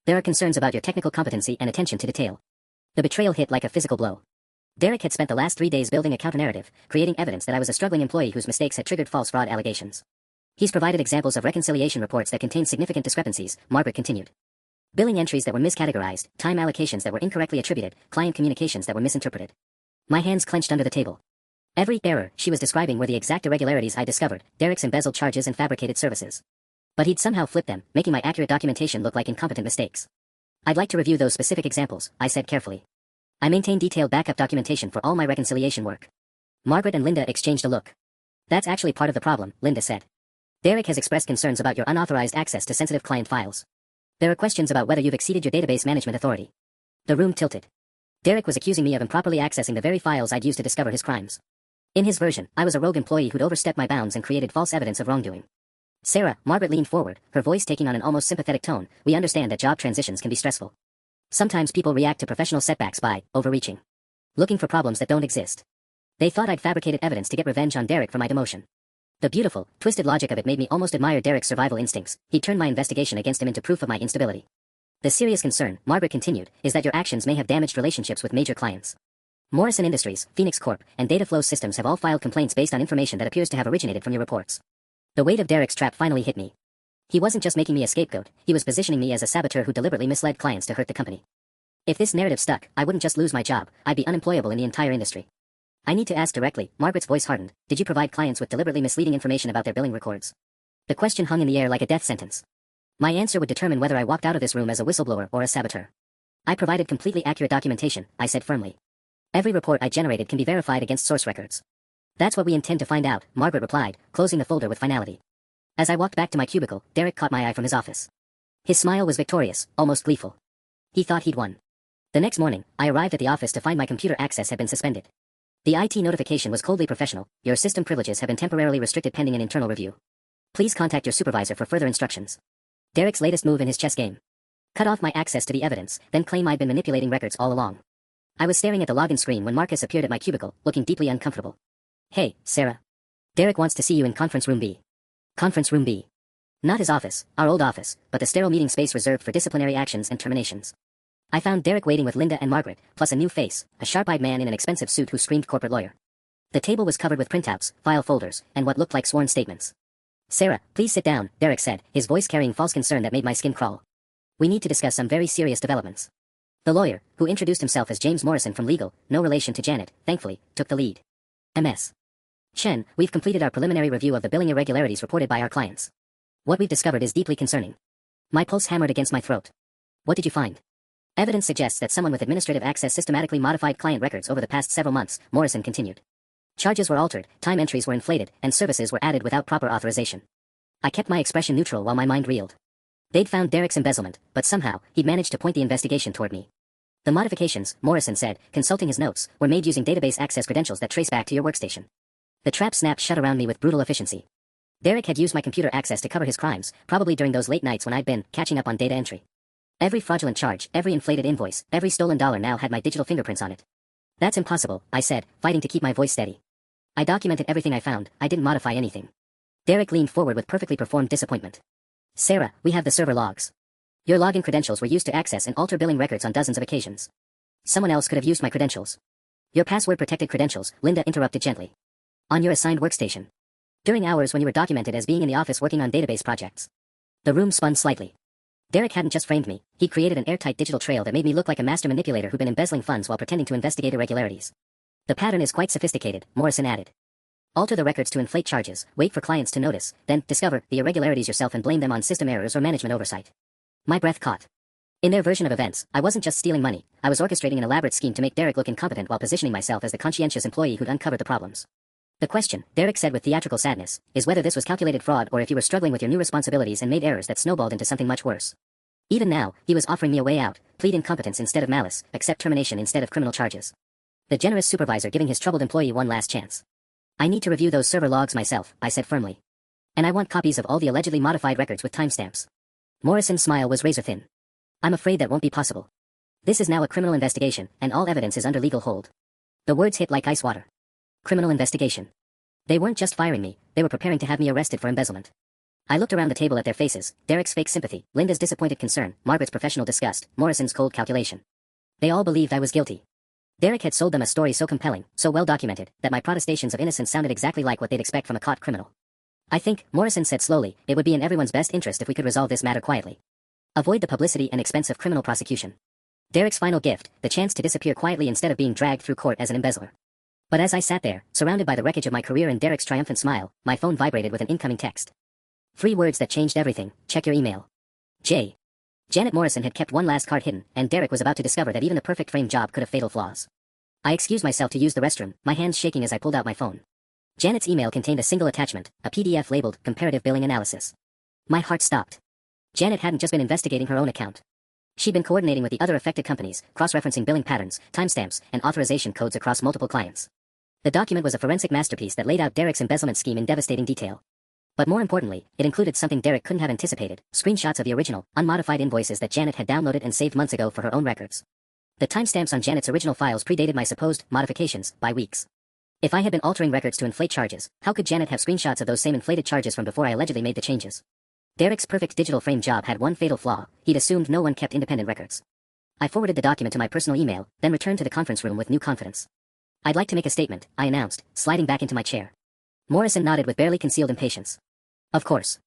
There are concerns about your technical competency and attention to detail. The betrayal hit like a physical blow. Derek had spent the last 3 days building a counter-narrative, creating evidence that I was a struggling employee whose mistakes had triggered false fraud allegations. He's provided examples of reconciliation reports that contain significant discrepancies, Margaret continued. Billing entries that were miscategorized, time allocations that were incorrectly attributed, client communications that were misinterpreted. My hands clenched under the table. Every error she was describing were the exact irregularities I discovered, Derek's embezzled charges and fabricated services. But he'd somehow flipped them, making my accurate documentation look like incompetent mistakes. I'd like to review those specific examples, I said carefully. I maintain detailed backup documentation for all my reconciliation work. Margaret and Linda exchanged a look. That's actually part of the problem, Linda said. Derek has expressed concerns about your unauthorized access to sensitive client files. There are questions about whether you've exceeded your database management authority. The room tilted. Derek was accusing me of improperly accessing the very files I'd used to discover his crimes. In his version, I was a rogue employee who'd overstepped my bounds and created false evidence of wrongdoing. Sarah, Margaret leaned forward, her voice taking on an almost sympathetic tone. We understand that job transitions can be stressful. Sometimes people react to professional setbacks by overreaching, looking for problems that don't exist. They thought I'd fabricated evidence to get revenge on Derek for my demotion. The beautiful, twisted logic of it made me almost admire Derek's survival instincts. He'd turned my investigation against him into proof of my instability. The serious concern, Margaret continued, is that your actions may have damaged relationships with major clients. Morrison Industries, Phoenix Corp, and Dataflow Systems have all filed complaints based on information that appears to have originated from your reports. The weight of Derek's trap finally hit me. He wasn't just making me a scapegoat, he was positioning me as a saboteur who deliberately misled clients to hurt the company. If this narrative stuck, I wouldn't just lose my job, I'd be unemployable in the entire industry. I need to ask directly, Margaret's voice hardened, did you provide clients with deliberately misleading information about their billing records? The question hung in the air like a death sentence. My answer would determine whether I walked out of this room as a whistleblower or a saboteur. I provided completely accurate documentation, I said firmly. Every report I generated can be verified against source records. That's what we intend to find out, Margaret replied, closing the folder with finality. As I walked back to my cubicle, Derek caught my eye from his office. His smile was victorious, almost gleeful. He thought he'd won. The next morning, I arrived at the office to find my computer access had been suspended. The IT notification was coldly professional. Your system privileges have been temporarily restricted pending an internal review. Please contact your supervisor for further instructions. Derek's latest move in his chess game. Cut off my access to the evidence, then claim I'd been manipulating records all along. I was staring at the login screen when Marcus appeared at my cubicle, looking deeply uncomfortable. Hey, Sarah. Derek wants to see you in Conference Room B. Conference Room B. Not his office, our old office, but the sterile meeting space reserved for disciplinary actions and terminations. I found Derek waiting with Linda and Margaret, plus a new face, a sharp-eyed man in an expensive suit who screamed corporate lawyer. The table was covered with printouts, file folders, and what looked like sworn statements. Sarah, please sit down, Derek said, his voice carrying false concern that made my skin crawl. We need to discuss some very serious developments. The lawyer, who introduced himself as James Morrison from legal, no relation to Janet, thankfully, took the lead. MS. Chen, we've completed our preliminary review of the billing irregularities reported by our clients. What we've discovered is deeply concerning. My pulse hammered against my throat. What did you find? Evidence suggests that someone with administrative access systematically modified client records over the past several months, Morrison continued. Charges were altered, time entries were inflated, and services were added without proper authorization. I kept my expression neutral while my mind reeled. They'd found Derek's embezzlement, but somehow, he'd managed to point the investigation toward me. The modifications, Morrison said, consulting his notes, were made using database access credentials that trace back to your workstation. The trap snapped shut around me with brutal efficiency. Derek had used my computer access to cover his crimes, probably during those late nights when I'd been catching up on data entry. Every fraudulent charge, every inflated invoice, every stolen dollar now had my digital fingerprints on it. That's impossible, I said, fighting to keep my voice steady. I documented everything I found, I didn't modify anything. Derek leaned forward with perfectly performed disappointment. Sarah, we have the server logs. Your login credentials were used to access and alter billing records on dozens of occasions. Someone else could have used my credentials. Your password-protected credentials, Linda interrupted gently. On your assigned workstation. During hours when you were documented as being in the office working on database projects. The room spun slightly. Derek hadn't just framed me, he'd created an airtight digital trail that made me look like a master manipulator who'd been embezzling funds while pretending to investigate irregularities. The pattern is quite sophisticated, Morrison added. Alter the records to inflate charges, wait for clients to notice, then discover the irregularities yourself and blame them on system errors or management oversight. My breath caught. In their version of events, I wasn't just stealing money, I was orchestrating an elaborate scheme to make Derek look incompetent while positioning myself as the conscientious employee who'd uncovered the problems. The question, Derek said with theatrical sadness, is whether this was calculated fraud or if you were struggling with your new responsibilities and made errors that snowballed into something much worse. Even now, he was offering me a way out, plead incompetence instead of malice, accept termination instead of criminal charges. The generous supervisor giving his troubled employee one last chance. I need to review those server logs myself, I said firmly. And I want copies of all the allegedly modified records with timestamps. Morrison's smile was razor-thin. I'm afraid that won't be possible. This is now a criminal investigation, and all evidence is under legal hold. The words hit like ice water. Criminal investigation. They weren't just firing me, they were preparing to have me arrested for embezzlement. I looked around the table at their faces, Derek's fake sympathy, Linda's disappointed concern, Margaret's professional disgust, Morrison's cold calculation. They all believed I was guilty. Derek had sold them a story so compelling, so well documented, that my protestations of innocence sounded exactly like what they'd expect from a caught criminal. I think, Morrison said slowly, it would be in everyone's best interest if we could resolve this matter quietly. Avoid the publicity and expense of criminal prosecution. Derek's final gift, the chance to disappear quietly instead of being dragged through court as an embezzler. But as I sat there, surrounded by the wreckage of my career and Derek's triumphant smile, my phone vibrated with an incoming text. 3 words that changed everything: check your email. J. Janet Morrison had kept one last card hidden, and Derek was about to discover that even the perfect frame job could have fatal flaws. I excused myself to use the restroom, my hands shaking as I pulled out my phone. Janet's email contained a single attachment, a PDF labeled Comparative Billing Analysis. My heart stopped. Janet hadn't just been investigating her own account. She'd been coordinating with the other affected companies, cross-referencing billing patterns, timestamps, and authorization codes across multiple clients. The document was a forensic masterpiece that laid out Derek's embezzlement scheme in devastating detail. But more importantly, it included something Derek couldn't have anticipated: screenshots of the original, unmodified invoices that Janet had downloaded and saved months ago for her own records. The timestamps on Janet's original files predated my supposed modifications by weeks. If I had been altering records to inflate charges, how could Janet have screenshots of those same inflated charges from before I allegedly made the changes? Derek's perfect digital frame job had one fatal flaw: he'd assumed no one kept independent records. I forwarded the document to my personal email, then returned to the conference room with new confidence. I'd like to make a statement, I announced, sliding back into my chair. Morrison nodded with barely concealed impatience. Of course.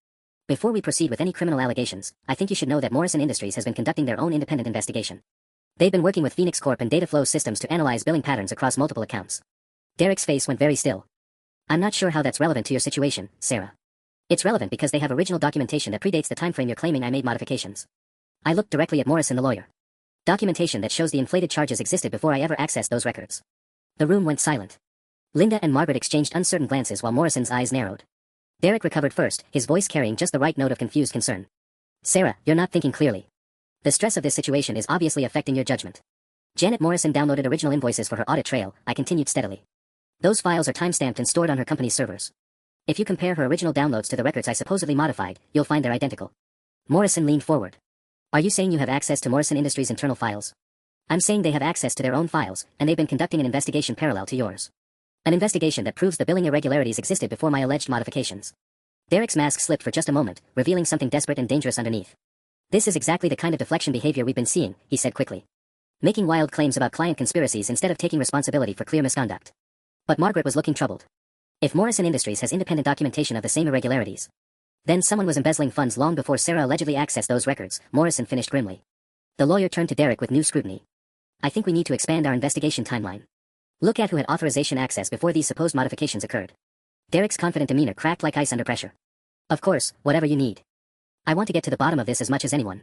Before we proceed with any criminal allegations, I think you should know that Morrison Industries has been conducting their own independent investigation. They've been working with Phoenix Corp and Dataflow Systems to analyze billing patterns across multiple accounts. Derek's face went very still. I'm not sure how that's relevant to your situation, Sarah. It's relevant because they have original documentation that predates the timeframe you're claiming I made modifications. I looked directly at Morrison the lawyer. Documentation that shows the inflated charges existed before I ever accessed those records. The room went silent. Linda and Margaret exchanged uncertain glances while Morrison's eyes narrowed. Derek recovered first, his voice carrying just the right note of confused concern. Sarah, you're not thinking clearly. The stress of this situation is obviously affecting your judgment. Janet Morrison downloaded original invoices for her audit trail, I continued steadily. Those files are timestamped and stored on her company's servers. If you compare her original downloads to the records I supposedly modified, you'll find they're identical. Morrison leaned forward. Are you saying you have access to Morrison Industries' internal files? I'm saying they have access to their own files, and they've been conducting an investigation parallel to yours. An investigation that proves the billing irregularities existed before my alleged modifications. Derek's mask slipped for just a moment, revealing something desperate and dangerous underneath. This is exactly the kind of deflection behavior we've been seeing, he said quickly. Making wild claims about client conspiracies instead of taking responsibility for clear misconduct. But Margaret was looking troubled. If Morrison Industries has independent documentation of the same irregularities, then someone was embezzling funds long before Sarah allegedly accessed those records, Morrison finished grimly. The lawyer turned to Derek with new scrutiny. I think we need to expand our investigation timeline. Look at who had authorization access before these supposed modifications occurred. Derek's confident demeanor cracked like ice under pressure. Of course, whatever you need. I want to get to the bottom of this as much as anyone.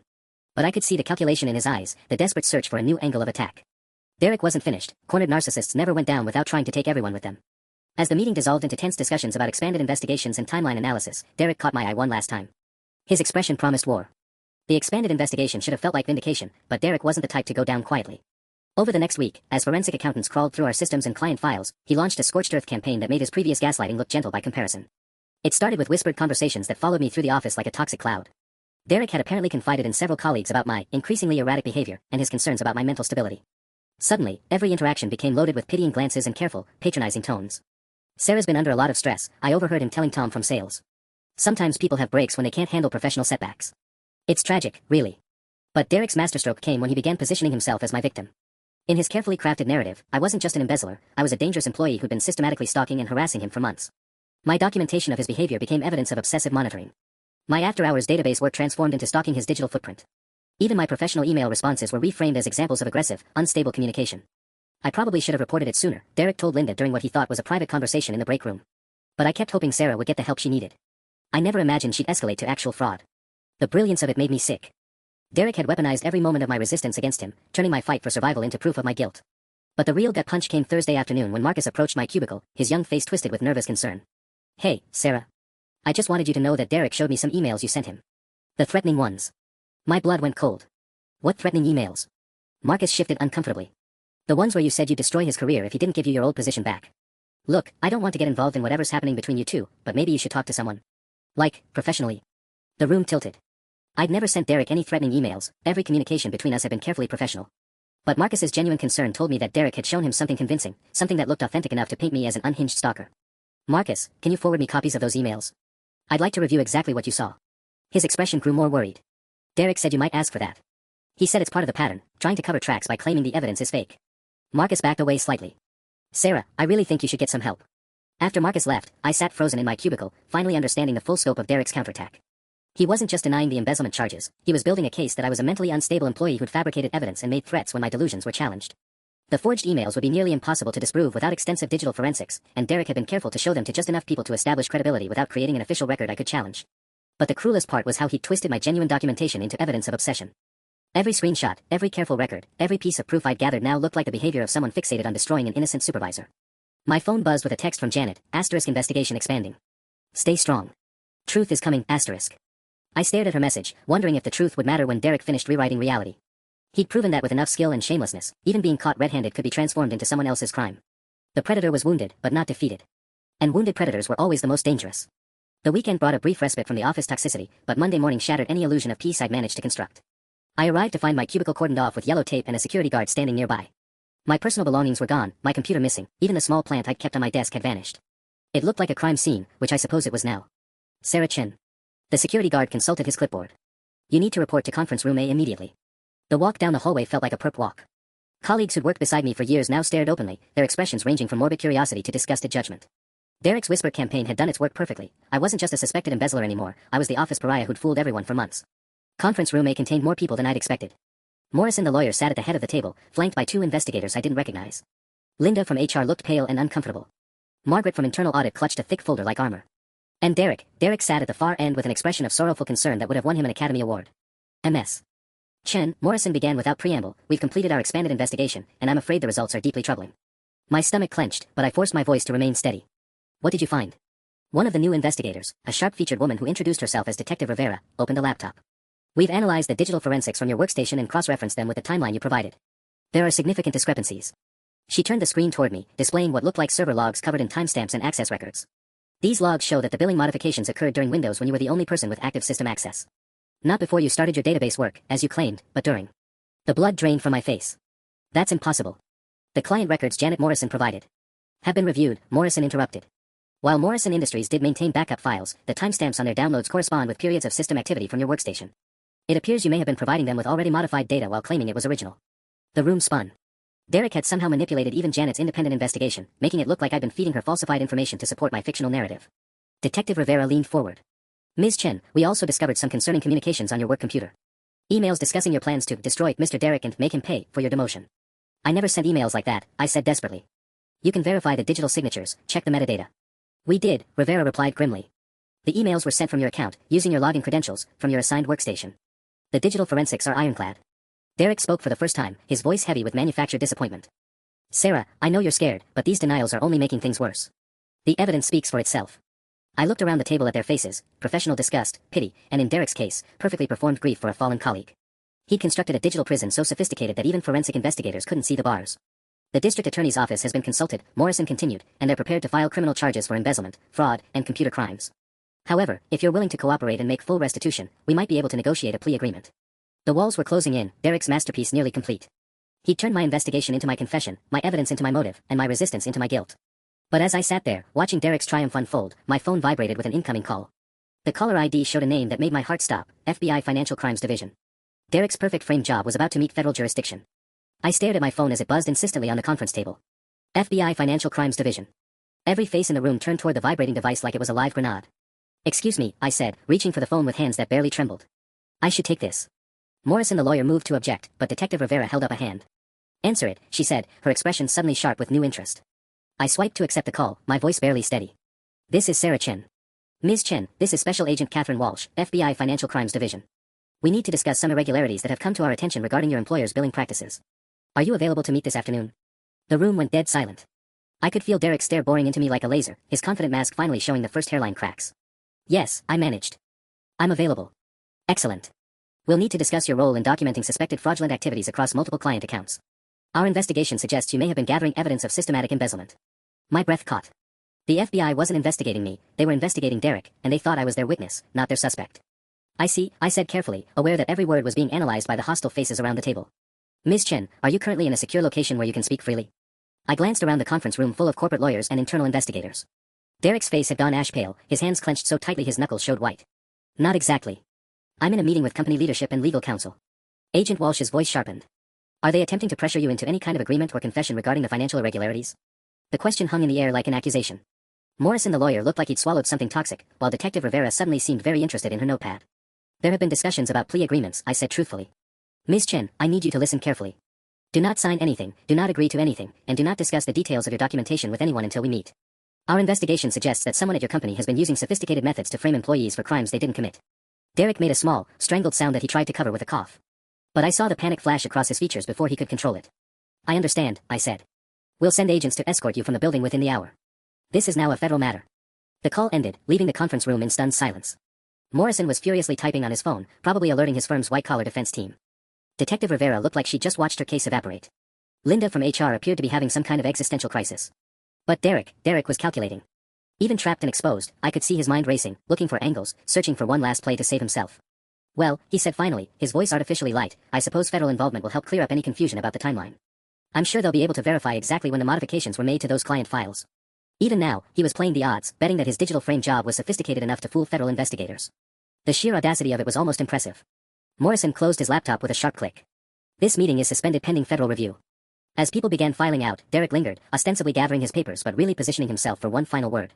But I could see the calculation in his eyes, the desperate search for a new angle of attack. Derek wasn't finished. Cornered narcissists never went down without trying to take everyone with them. As the meeting dissolved into tense discussions about expanded investigations and timeline analysis, Derek caught my eye one last time. His expression promised war. The expanded investigation should have felt like vindication, but Derek wasn't the type to go down quietly. Over the next week, as forensic accountants crawled through our systems and client files, he launched a scorched earth campaign that made his previous gaslighting look gentle by comparison. It started with whispered conversations that followed me through the office like a toxic cloud. Derek had apparently confided in several colleagues about my increasingly erratic behavior and his concerns about my mental stability. Suddenly, every interaction became loaded with pitying glances and careful, patronizing tones. Sarah's been under a lot of stress, I overheard him telling Tom from sales. Sometimes people have breaks when they can't handle professional setbacks. It's tragic, really. But Derek's masterstroke came when he began positioning himself as my victim. In his carefully crafted narrative, I wasn't just an embezzler, I was a dangerous employee who'd been systematically stalking and harassing him for months. My documentation of his behavior became evidence of obsessive monitoring. My after-hours database work transformed into stalking his digital footprint. Even my professional email responses were reframed as examples of aggressive, unstable communication. I probably should have reported it sooner, Derek told Linda during what he thought was a private conversation in the break room. But I kept hoping Sarah would get the help she needed. I never imagined she'd escalate to actual fraud. The brilliance of it made me sick. Derek had weaponized every moment of my resistance against him, turning my fight for survival into proof of my guilt. But the real gut punch came Thursday afternoon when Marcus approached my cubicle, his young face twisted with nervous concern. Hey, Sarah. I just wanted you to know that Derek showed me some emails you sent him. The threatening ones. My blood went cold. What threatening emails? Marcus shifted uncomfortably. The ones where you said you'd destroy his career if he didn't give you your old position back. Look, I don't want to get involved in whatever's happening between you two, but maybe you should talk to someone. Like, professionally. The room tilted. I'd never sent Derek any threatening emails, every communication between us had been carefully professional. But Marcus's genuine concern told me that Derek had shown him something convincing, something that looked authentic enough to paint me as an unhinged stalker. Marcus, can you forward me copies of those emails? I'd like to review exactly what you saw. His expression grew more worried. Derek said you might ask for that. He said it's part of the pattern, trying to cover tracks by claiming the evidence is fake. Marcus backed away slightly. Sarah, I really think you should get some help. After Marcus left, I sat frozen in my cubicle, finally understanding the full scope of Derek's counterattack. He wasn't just denying the embezzlement charges, he was building a case that I was a mentally unstable employee who'd fabricated evidence and made threats when my delusions were challenged. The forged emails would be nearly impossible to disprove without extensive digital forensics, and Derek had been careful to show them to just enough people to establish credibility without creating an official record I could challenge. But the cruelest part was how he'd twisted my genuine documentation into evidence of obsession. Every screenshot, every careful record, every piece of proof I'd gathered now looked like the behavior of someone fixated on destroying an innocent supervisor. My phone buzzed with a text from Janet, *investigation expanding. Stay strong. Truth is coming, *. I stared at her message, wondering if the truth would matter when Derek finished rewriting reality. He'd proven that with enough skill and shamelessness, even being caught red-handed could be transformed into someone else's crime. The predator was wounded, but not defeated. And wounded predators were always the most dangerous. The weekend brought a brief respite from the office toxicity, but Monday morning shattered any illusion of peace I'd managed to construct. I arrived to find my cubicle cordoned off with yellow tape and a security guard standing nearby. My personal belongings were gone, my computer missing, even the small plant I'd kept on my desk had vanished. It looked like a crime scene, which I suppose it was now. Sarah Chen. The security guard consulted his clipboard. You need to report to conference room A immediately. The walk down the hallway felt like a perp walk. Colleagues who'd worked beside me for years now stared openly, their expressions ranging from morbid curiosity to disgusted judgment. Derek's whisper campaign had done its work perfectly. I wasn't just a suspected embezzler anymore, I was the office pariah who'd fooled everyone for months. Conference room A contained more people than I'd expected. Morrison the lawyer sat at the head of the table, flanked by two investigators I didn't recognize. Linda from HR looked pale and uncomfortable. Margaret from internal audit clutched a thick folder like armor. And Derek sat at the far end with an expression of sorrowful concern that would have won him an Academy Award. MS. Chen, Morrison began without preamble, we've completed our expanded investigation, and I'm afraid the results are deeply troubling. My stomach clenched, but I forced my voice to remain steady. What did you find? One of the new investigators, a sharp-featured woman who introduced herself as Detective Rivera, opened a laptop. We've analyzed the digital forensics from your workstation and cross-referenced them with the timeline you provided. There are significant discrepancies. She turned the screen toward me, displaying what looked like server logs covered in timestamps and access records. These logs show that the billing modifications occurred during Windows when you were the only person with active system access. Not before you started your database work, as you claimed, but during. The blood drained from my face. That's impossible. The client records Janet Morrison provided have been reviewed, Morrison interrupted. While Morrison Industries did maintain backup files, the timestamps on their downloads correspond with periods of system activity from your workstation. It appears you may have been providing them with already modified data while claiming it was original. The room spun. Derek had somehow manipulated even Janet's independent investigation, making it look like I'd been feeding her falsified information to support my fictional narrative. Detective Rivera leaned forward. Ms. Chen, we also discovered some concerning communications on your work computer. Emails discussing your plans to destroy Mr. Derek and make him pay for your demotion. I never sent emails like that, I said desperately. You can verify the digital signatures, check the metadata. We did, Rivera replied grimly. The emails were sent from your account, using your login credentials, from your assigned workstation. The digital forensics are ironclad. Derek spoke for the first time, his voice heavy with manufactured disappointment. Sarah, I know you're scared, but these denials are only making things worse. The evidence speaks for itself. I looked around the table at their faces, professional disgust, pity, and in Derek's case, perfectly performed grief for a fallen colleague. He'd constructed a digital prison so sophisticated that even forensic investigators couldn't see the bars. The district attorney's office has been consulted, Morrison continued, and they're prepared to file criminal charges for embezzlement, fraud, and computer crimes. However, if you're willing to cooperate and make full restitution, we might be able to negotiate a plea agreement. The walls were closing in, Derek's masterpiece nearly complete. He'd turned my investigation into my confession, my evidence into my motive, and my resistance into my guilt. But as I sat there, watching Derek's triumph unfold, my phone vibrated with an incoming call. The caller ID showed a name that made my heart stop, FBI Financial Crimes Division. Derek's perfect frame job was about to meet federal jurisdiction. I stared at my phone as it buzzed insistently on the conference table. FBI Financial Crimes Division. Every face in the room turned toward the vibrating device like it was a live grenade. Excuse me, I said, reaching for the phone with hands that barely trembled. I should take this. Morrison the lawyer moved to object, but Detective Rivera held up a hand. Answer it, she said, her expression suddenly sharp with new interest. I swiped to accept the call, my voice barely steady. This is Sarah Chen. Ms. Chen, this is Special Agent Catherine Walsh, FBI Financial Crimes Division. We need to discuss some irregularities that have come to our attention regarding your employer's billing practices. Are you available to meet this afternoon? The room went dead silent. I could feel Derek's stare boring into me like a laser, his confident mask finally showing the first hairline cracks. Yes, I managed. I'm available. Excellent. We'll need to discuss your role in documenting suspected fraudulent activities across multiple client accounts. Our investigation suggests you may have been gathering evidence of systematic embezzlement. My breath caught. The FBI wasn't investigating me, they were investigating Derek, and they thought I was their witness, not their suspect. I see, I said carefully, aware that every word was being analyzed by the hostile faces around the table. Ms. Chen, are you currently in a secure location where you can speak freely? I glanced around the conference room full of corporate lawyers and internal investigators. Derek's face had gone ash pale, his hands clenched so tightly his knuckles showed white. Not exactly. I'm in a meeting with company leadership and legal counsel. Agent Walsh's voice sharpened. Are they attempting to pressure you into any kind of agreement or confession regarding the financial irregularities? The question hung in the air like an accusation. Morrison the lawyer looked like he'd swallowed something toxic, while Detective Rivera suddenly seemed very interested in her notepad. There have been discussions about plea agreements, I said truthfully. Ms. Chen, I need you to listen carefully. Do not sign anything, do not agree to anything, and do not discuss the details of your documentation with anyone until we meet. Our investigation suggests that someone at your company has been using sophisticated methods to frame employees for crimes they didn't commit. Derek made a small, strangled sound that he tried to cover with a cough. But I saw the panic flash across his features before he could control it. I understand, I said. We'll send agents to escort you from the building within the hour. This is now a federal matter. The call ended, leaving the conference room in stunned silence. Morrison was furiously typing on his phone, probably alerting his firm's white-collar defense team. Detective Rivera looked like she'd just watched her case evaporate. Linda from HR appeared to be having some kind of existential crisis. But Derek was calculating. Even trapped and exposed, I could see his mind racing, looking for angles, searching for one last play to save himself. Well, he said finally, his voice artificially light, I suppose federal involvement will help clear up any confusion about the timeline. I'm sure they'll be able to verify exactly when the modifications were made to those client files. Even now, he was playing the odds, betting that his digital frame job was sophisticated enough to fool federal investigators. The sheer audacity of it was almost impressive. Morrison closed his laptop with a sharp click. This meeting is suspended pending federal review. As people began filing out, Derek lingered, ostensibly gathering his papers but really positioning himself for one final word.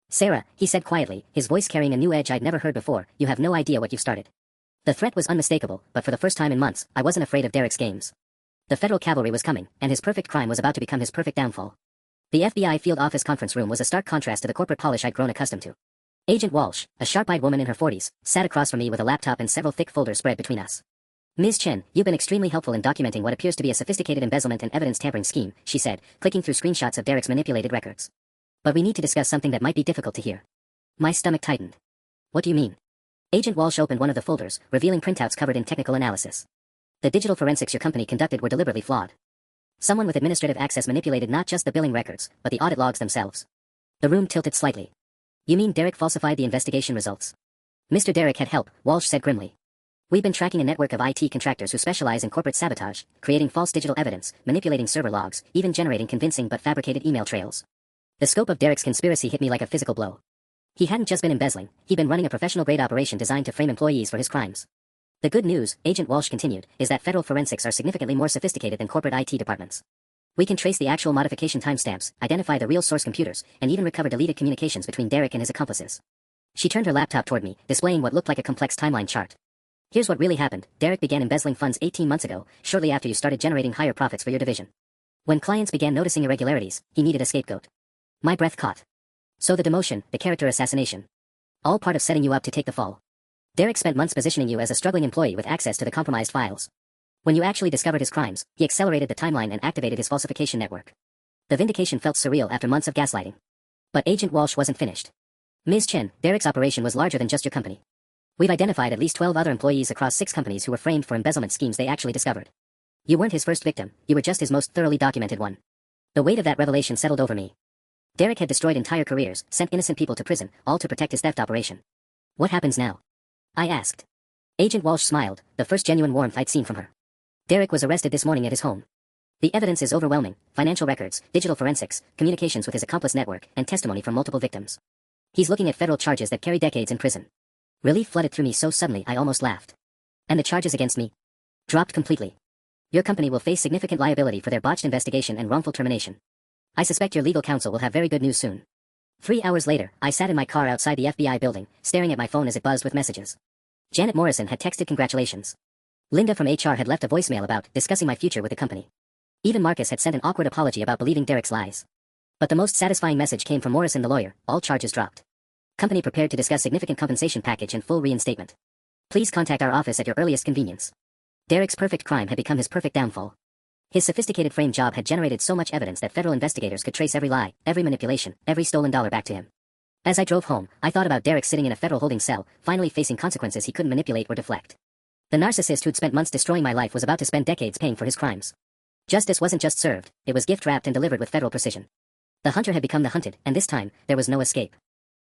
Sarah, he said quietly, his voice carrying a new edge I'd never heard before, you have no idea what you've started. The threat was unmistakable, but for the first time in months, I wasn't afraid of Derek's games. The federal cavalry was coming, and his perfect crime was about to become his perfect downfall. The FBI field office conference room was a stark contrast to the corporate polish I'd grown accustomed to. Agent Walsh, a sharp-eyed woman in her 40s, sat across from me with a laptop and several thick folders spread between us. Ms. Chen, you've been extremely helpful in documenting what appears to be a sophisticated embezzlement and evidence tampering scheme, she said, clicking through screenshots of Derek's manipulated records. But we need to discuss something that might be difficult to hear. My stomach tightened. What do you mean? Agent Walsh opened one of the folders, revealing printouts covered in technical analysis. The digital forensics your company conducted were deliberately flawed. Someone with administrative access manipulated not just the billing records, but the audit logs themselves. The room tilted slightly. You mean Derek falsified the investigation results? Mr. Derek had help, Walsh said grimly. We've been tracking a network of IT contractors who specialize in corporate sabotage, creating false digital evidence, manipulating server logs, even generating convincing but fabricated email trails. The scope of Derek's conspiracy hit me like a physical blow. He hadn't just been embezzling, he'd been running a professional-grade operation designed to frame employees for his crimes. The good news, Agent Walsh continued, is that federal forensics are significantly more sophisticated than corporate IT departments. We can trace the actual modification timestamps, identify the real source computers, and even recover deleted communications between Derek and his accomplices. She turned her laptop toward me, displaying what looked like a complex timeline chart. Here's what really happened. Derek began embezzling funds 18 months ago, shortly after you started generating higher profits for your division. When clients began noticing irregularities, he needed a scapegoat. My breath caught. So the demotion, the character assassination. All part of setting you up to take the fall. Derek spent months positioning you as a struggling employee with access to the compromised files. When you actually discovered his crimes, he accelerated the timeline and activated his falsification network. The vindication felt surreal after months of gaslighting. But Agent Walsh wasn't finished. Ms. Chen, Derek's operation was larger than just your company. We've identified at least 12 other employees across 6 companies who were framed for embezzlement schemes they actually discovered. You weren't his first victim, you were just his most thoroughly documented one. The weight of that revelation settled over me. Derek had destroyed entire careers, sent innocent people to prison, all to protect his theft operation. What happens now? I asked. Agent Walsh smiled, the first genuine warmth I'd seen from her. Derek was arrested this morning at his home. The evidence is overwhelming, financial records, digital forensics, communications with his accomplice network, and testimony from multiple victims. He's looking at federal charges that carry decades in prison. Relief flooded through me so suddenly I almost laughed. And the charges against me? Dropped completely. Your company will face significant liability for their botched investigation and wrongful termination. I suspect your legal counsel will have very good news soon. 3 hours later, I sat in my car outside the FBI building, staring at my phone as it buzzed with messages. Janet Morrison had texted congratulations. Linda from HR had left a voicemail about discussing my future with the company. Even Marcus had sent an awkward apology about believing Derek's lies. But the most satisfying message came from Morrison the lawyer, all charges dropped. Company prepared to discuss significant compensation package and full reinstatement. Please contact our office at your earliest convenience. Derek's perfect crime had become his perfect downfall. His sophisticated frame job had generated so much evidence that federal investigators could trace every lie, every manipulation, every stolen dollar back to him. As I drove home, I thought about Derek sitting in a federal holding cell, finally facing consequences he couldn't manipulate or deflect. The narcissist who'd spent months destroying my life was about to spend decades paying for his crimes. Justice wasn't just served, it was gift-wrapped and delivered with federal precision. The hunter had become the hunted, and this time, there was no escape.